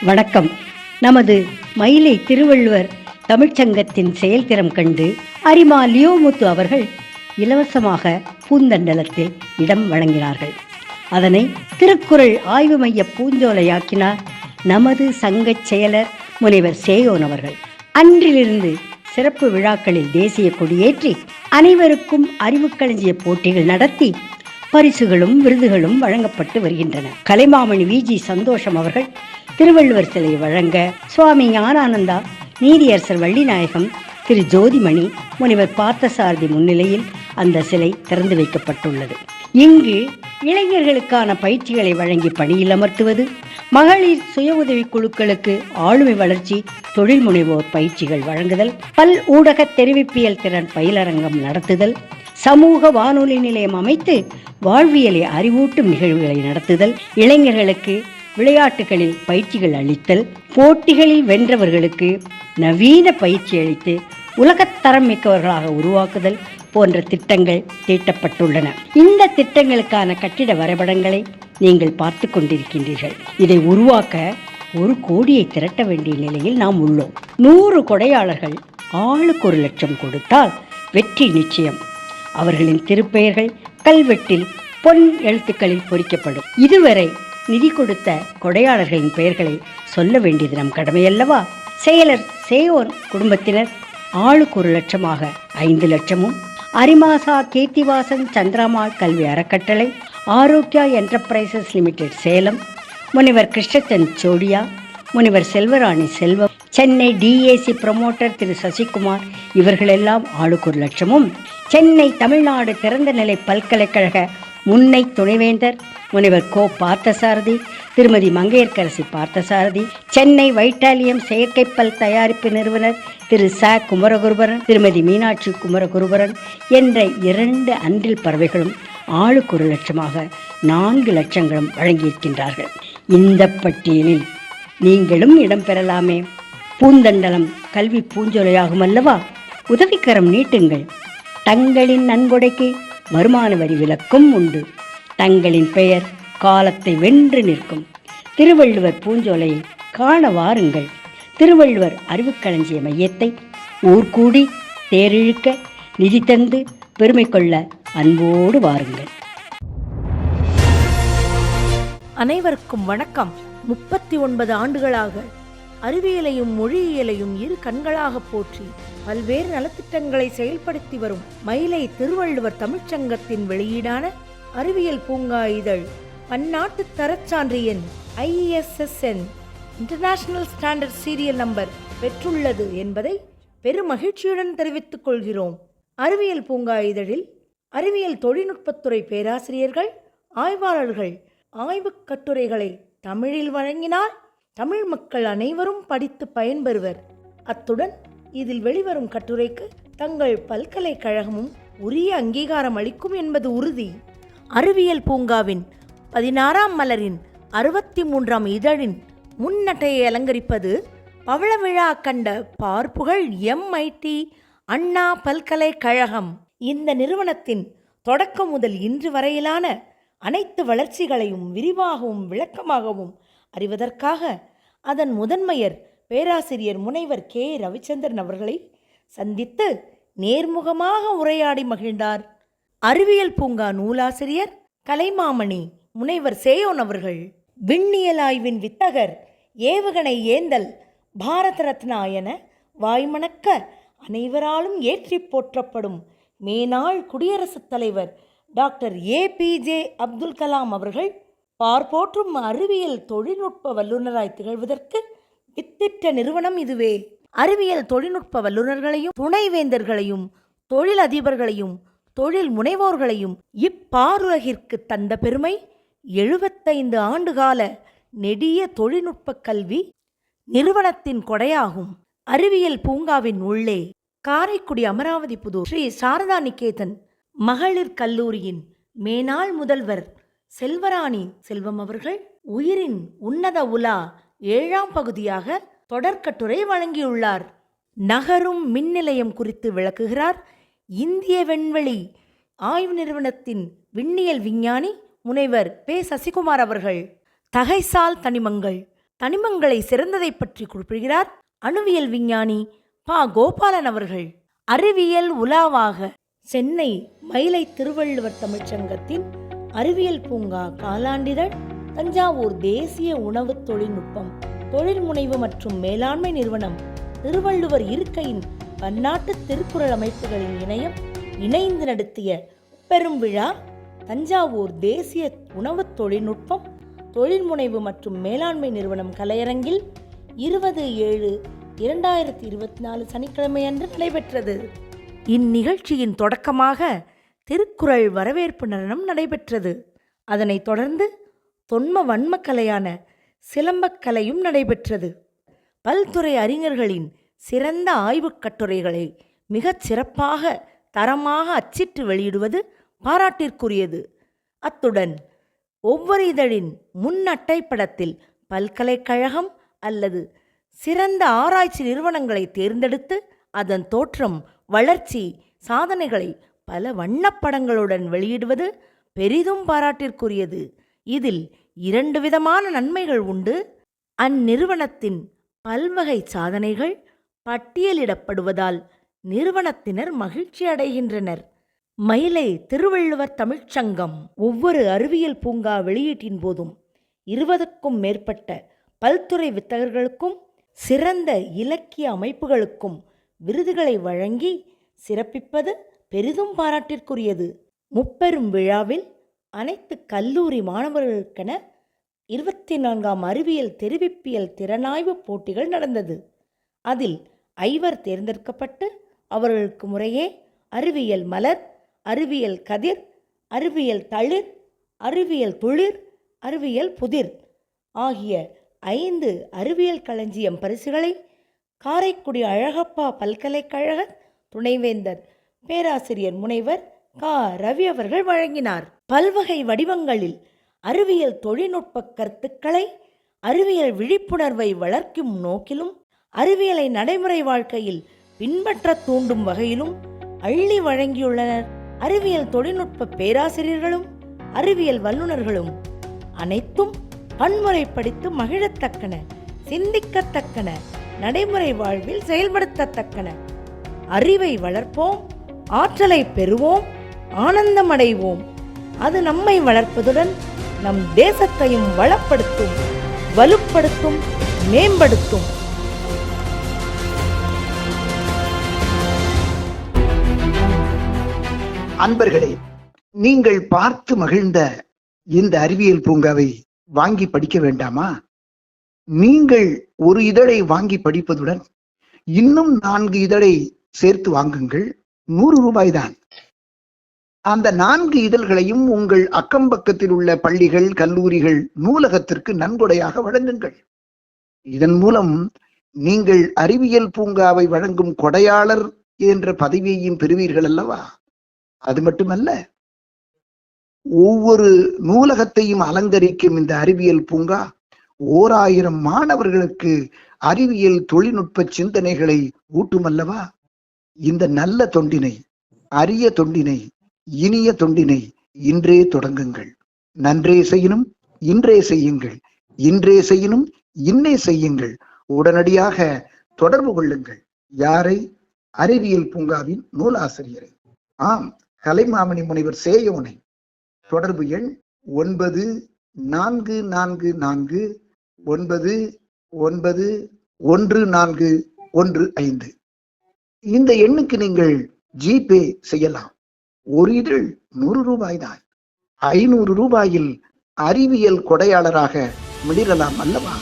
வணக்கம். நமது மயிலை திருவள்ளுவர் தமிழ்ச்சங்கத்தின் செயல்திறம் கண்டு அரிமா லியோமுத்து அவர்கள் இலவசமாக பூந்தண்டலத்தில் இடம் வழங்கினார்கள். அதனை திருக்குறள் ஆய்வு மைய பூஞ்சோலையாக்கினார் நமது சங்கச் செயலர் முனைவர் சேயோன் அவர்கள். அன்றிலிருந்து சிறப்பு விழாக்களில் தேசிய கொடியேற்றி அனைவருக்கும் அறிவுக்களஞ்சிய போட்டிகள் நடத்தி பரிசுகளும் விருதுகளும் வழங்கப்பட்டு வருகின்றன. கலைமாமணி விஜி சந்தோஷம் அவர்கள் திருவள்ளுவர் சிலையை வழங்க சுவாமி ஞானானந்தா, நீதியரசர் வள்ளிநாயகம், திரு ஜோதிமணி, முனைவர் பார்த்தசாரதி முன்னிலையில் அந்த சிலை திறந்து வைக்கப்பட்டுள்ளது. இங்கு இளைஞர்களுக்கான பயிற்சிகளை வழங்கி பணியில் அமர்த்துவது, மகளிர் சுய உதவி குழுக்களுக்கு ஆளுமை வளர்ச்சி, தொழில் முனைவோர் பயிற்சிகள் வழங்குதல், பல் ஊடக தெரிவிப்பியல் திறன் பயிலரங்கம் நடத்துதல், சமூக வானொலி நிலையம் அமைத்து வாழ்வியலை அறிவூட்டும் நிகழ்வுகளை நடத்துதல், இளைஞர்களுக்கு விளையாட்டுகளில் பயிற்சிகள் அளித்தல், போட்டிகளில் வென்றவர்களுக்கு நவீன பயிற்சி அளித்து உலகத்தரம் மிக்கவர்களாக உருவாக்குதல் போன்ற திட்டங்கள் தீட்டப்பட்டுள்ளன. இந்த திட்டங்களுக்கான கட்டிட வரைபடங்களை நீங்கள் பார்த்து கொண்டிருக்கின்றீர்கள். இதை உருவாக்க 1 கோடியை திரட்ட வேண்டிய நிலையில் நாம் உள்ளோம். 100 கொடையாளர்கள் ஆளுக்கு 1 லட்சம் கொடுத்தால் வெற்றி நிச்சயம். அவர்களின் திருப்பெயர்கள் கல்வெட்டில் பொன் எழுத்துக்களில் பொறிக்கப்படும். இதுவரை நிதி கொடுத்த கொடையாளர்களின் பெயர்களை சொல்ல வேண்டியது நம் கடமையல்லவா? செயலர் சேயோன் குடும்பத்தினர் ஆளுக்கு 1 லட்சமாக 5 லட்சமும், அரிமாசா கீர்த்திவாசன் சந்திராமாள் கல்வி அறக்கட்டளை, ஆரோக்கியா என்டர்பிரைசஸ் லிமிடெட் சேலம், முனைவர் கிருஷ்ணச்சந்த் சோடியா, முனைவர் செல்வராணி செல்வம், சென்னை டிஏசி ப்ரமோட்டர் திரு சசிகுமார் இவர்களெல்லாம் ஆளுக்கு 1 லட்சமும், சென்னை தமிழ்நாடு திறந்தநிலை பல்கலைக்கழக முன்னை துணைவேந்தர் முனைவர் கோ பார்த்தசாரதி, திருமதி மங்கையர்கரசி பார்த்தசாரதி, சென்னை வைட்டாலியம் செயற்கைப்பல் தயாரிப்பு நிறுவனர் திரு ச குமரகுருபரன், திருமதி மீனாட்சி குமரகுருபரன் என்ற 2 அன்றில் பறவைகளும் ஆளுக்கு 1 லட்சமாக 4 லட்சங்களும் வழங்கியிருக்கின்றார்கள். இந்த பட்டியலில் நீங்களும் இடம்பெறலாமே. பூந்தண்டலம் கல்வி பூஞ்சொலையாகும் அல்லவா? உதவிக்கரம் நீட்டுங்கள். தங்களின் நன்கொடைக்கு வருமான வரி விலக்கும் உண்டு. தங்களின் பெயர் காலத்தை வென்று நிற்கும். திருவள்ளுவர் பூஞ்சோலையை காண வாருங்கள். திருவள்ளுவர் அறிவுக்களஞ்சிய மையத்தை ஊர்கூடி தேரிழுக்க நிதி தந்து பெருமை கொள்ள அன்போடு வாருங்கள். அனைவருக்கும் வணக்கம். 39 ஆண்டுகளாக அறிவியலையும் மொழியியலையும் 2 கண்களாக போற்றி பல்வேறு நலத்திட்டங்களை செயல்படுத்தி வரும் மயிலை திருவள்ளுவர் தமிழ்ச்சங்கத்தின் வெளியீடான அறிவியல் பூங்கா இதழ் பன்னாட்டு தரச்சான்று எண் ISSN international standard serial number பெற்றுள்ளது என்பதை பெருமகிழ்ச்சியுடன் தெரிவித்துக் கொள்கிறோம். அறிவியல் பூங்கா இதழில் அறிவியல் தொழில்நுட்பத்துறை பேராசிரியர்கள், ஆய்வாளர்கள் ஆய்வுக் கட்டுரைகளை தமிழில் வழங்கினால் தமிழ் மக்கள் அனைவரும் படித்து பயன்பெறுவர். அத்துடன் இதில் வெளிவரும் கட்டுரைக்கு தங்கள் பல்கலைக்கழகமும் உரிய அங்கீகாரம் அளிக்கும் என்பது உறுதி. அறிவியல் பூங்காவின் 16ஆம் மலரின் 63ஆம் இதழின் முன்னட்டையை அலங்கரிப்பது பவள விழா கண்ட பார்ப்புகழ் MIT அண்ணா பல்கலைக்கழகம். இந்த நிறுவனத்தின் தொடக்கம் முதல் இன்று வரையிலான அனைத்து வளர்ச்சிகளையும் விரிவாகவும் விளக்கமாகவும் அறிவதற்காக அதன் முதன்மையர் பேராசிரியர் முனைவர் K. ரவிச்சந்திரன் அவர்களை சந்தித்து நேர்முகமாக உரையாடி மகிழ்ந்தார். அறிவியல் பூங்கா நூலாசிரியர் கலைமாமணி முனைவர் சேயோன் அவர்கள் விண்ணியல் ஆய்வின் வித்தகர், ஏவுகணை ஏந்தல், பாரத ரத்னா என வாய்மணக்க அனைவராலும் ஏற்றி போற்றப்படும் மேனாள் குடியரசுத் தலைவர் டாக்டர் APJ அப்துல் கலாம் அவர்கள் பார்ப்போற்றும் அறிவியல் தொழில்நுட்ப வல்லுநராய் திகழ்வதற்கு வித்திட்ட நிறுவனம் இதுவே. அறிவியல் தொழில்நுட்ப வல்லுநர்களையும் துணைவேந்தர்களையும் தொழில் அதிபர்களையும் தொழில் முனைவோர்களையும் இப்பாருலகிற்கு தந்த பெருமை 75 ஆண்டுகால நெடிய தொழில்நுட்ப கல்வி நிறுவனத்தின் கொடையாகும். அறிவியல் பூங்காவின் உள்ளே காரைக்குடி அமராவதி புதூர் ஸ்ரீ சாரதா நிகேதன் மகளிர் கல்லூரியின் மேனாள் முதல்வர் செல்வராணி செல்வம் அவர்கள் உயிரின் உன்னத உலா 7ஆம் பகுதியாக தொடர்கட்டுரை வழங்கியுள்ளார். நகரும் மின் நிலையம் குறித்து விளக்குகிறார் இந்திய விண்வெளி ஆய்வு நிறுவனத்தின் விண்ணியல் விஞ்ஞானி முனைவர் பே. சசிகுமார் அவர்கள். தகைசால் தனிமங்கள் தனிமங்களை சிறந்ததை பற்றி குறிப்பிடுகிறார் அணுவியல் விஞ்ஞானி பா கோபாலன் அவர்கள். அறிவியல் உலாவாக சென்னை மயிலை திருவள்ளுவர் தமிழ்ச்சங்கத்தின் அறிவியல் பூங்கா காலாண்டிதழ், தஞ்சாவூர் தேசிய உணவு தொழில்நுட்பம் தொழில் முனைவு மற்றும் மேலாண்மை நிறுவனம், திருவள்ளுவர் இருக்கையின் பன்னாட்டு திருக்குறள் அமைப்புகளின் இணையம் இணைந்து நடத்திய பெரும் விழா தஞ்சாவூர் தேசிய உணவு தொழில்நுட்பம் தொழில் முனைவு மற்றும் மேலாண்மை நிறுவனம் கலையரங்கில் 20/7/2024 சனிக்கிழமை அன்று நடைபெற்றது. இந்நிகழ்ச்சியின் தொடக்கமாக திருக்குறள் வரவேற்பு நடனம் நடைபெற்றது. அதனைத் தொடர்ந்து தொன்ம வன்மக்கலையான சிலம்பக்கலையும் நடைபெற்றது. பல்துறை அறிஞர்களின் சிறந்த ஆய்வுக் கட்டுரைகளை மிகச் சிறப்பாக தரமாக அச்சிட்டு வெளியிடுவது பாராட்டிற்குரியது. அத்துடன் ஒவ்வொரு இதழின் முன் அட்டைப்படத்தில் பல்கலைக்கழகம் அல்லது சிறந்த ஆராய்ச்சி நிறுவனங்களை தேர்ந்தெடுத்து அதன் தோற்றம், வளர்ச்சி, சாதனைகளை பல வண்ணப்படங்களுடன் வெளியிடுவது பெரிதும் பாராட்டிற்குரியது. இதில் 2 விதமான நன்மைகள் உண்டு. அந்நிறுவனத்தின் பல்வகை சாதனைகள் பட்டியலிடப்படுவதால் நிறுவனத்தினர் மகிழ்ச்சி அடைகின்றனர். மயிலை திருவள்ளுவர் தமிழ்ச்சங்கம் ஒவ்வொரு அறிவியல் பூங்கா வெளியீட்டின் போதும் 20க்கும் மேற்பட்ட பல்துறை வித்தகர்களுக்கும் சிறந்த இலக்கிய அமைப்புகளுக்கும் விருதுகளை வழங்கி சிறப்பிப்பது பெரிதும் பாராட்டிற்குரியது. முப்பெரும் விழாவில் அனைத்து கல்லூரி மாணவர்களுக்கென 24ஆம் அறிவியல் தெரிவிப்பியல் திறனாய்வு போட்டிகள் நடந்தது. அதில் 5 தேர்ந்தெடுக்கப்பட்டு அவர்களுக்கு முறையே அறிவியல் மலர், அறிவியல் கதிர், அறிவியல் தளிர், அறிவியல் துளிர், அறிவியல் புதிர் ஆகிய 5 அறிவியல் களஞ்சியம் பரிசுகளை காரைக்குடி அழகப்பா பல்கலைக்கழக துணைவேந்தர் பேராசிரியர் முனைவர் கா. ரவி அவர்கள் வழங்கினார். பல்வகை வடிவங்களில் அறிவியல் தொழில்நுட்ப கருத்துக்களை அறிவியல் விழிப்புணர்வை வளர்க்கும் நோக்கிலும் அறிவியலை நடைமுறை வாழ்க்கையில் பின்பற்ற தூண்டும் வகையிலும் அள்ளி வழங்கியுள்ளனர். அறிவியல் தொழில்நுட்ப பேராசிரியர்களும் அறிவியல் வல்லுநர்களும் அனைத்தும் பன்முறைப்படுத்தி மகிழத்தக்கன, சிந்திக்கத்தக்கன, நடைமுறை வாழ்வில் செயல்படுத்தத்தக்கன. அறிவை வளர்ப்போம், ஆற்றலை பெறுவோம், ஆனந்தமடைவோம். அது நம்மை வளர்ப்பதுடன் நம் தேசத்தையும் வளப்படுத்தும், வலுப்படுத்தும், மேம்படுத்தும். அன்பர்களே, நீங்கள் பார்த்து மகிழ்ந்த இந்த அறிவியல் பூங்காவை வாங்கி படிக்க வேண்டாமா? நீங்கள் ஒரு இதழை வாங்கி படிப்பதுடன் இன்னும் 4 இதழை சேர்த்து வாங்குங்கள். 100 ரூபாய் தான். அந்த 4 இதழ்களையும் உங்கள் அக்கம் பக்கத்தில் உள்ள பள்ளிகள், கல்லூரிகள், நூலகத்திற்கு நன்கொடையாக வழங்குங்கள். இதன் மூலம் நீங்கள் அறிவியல் பூங்காவை வழங்கும் கொடையாளர் என்ற பதவியையும் பெறுவீர்கள் அல்லவா? அது மட்டுமல்ல, ஒவ்வொரு நூலகத்தையும் அலங்கரிக்கும் இந்த அறிவியல் பூங்கா 1000 மாணவர்களுக்கு அறிவியல் தொழில்நுட்ப சிந்தனைகளை ஊட்டுமல்லவா? இந்த நல்ல தொண்டினை, அரிய தொண்டினை, இனிய தொண்டினை இன்றே தொடங்குங்கள். நன்றே செய்யணும், இன்றே செய்யுங்கள். இன்றே செய்யணும், இன்னே செய்யுங்கள். உடனடியாக தொடர்பு கொள்ளுங்கள். யாரை? அறிவியல் பூங்காவின் நூலாசிரியரை. ஆம், கலைமாமணி முனைவர் சேயோனை. தொடர்பு எண் 9449991415. இந்த எண்ணுக்கு நீங்கள் ஜிபே செய்யலாம். ஒரு இதழ் 100 ரூபாய் தான். 500 ரூபாயில் அறிவியல் கொடையாளராக மிளிரலாம் அல்லவா?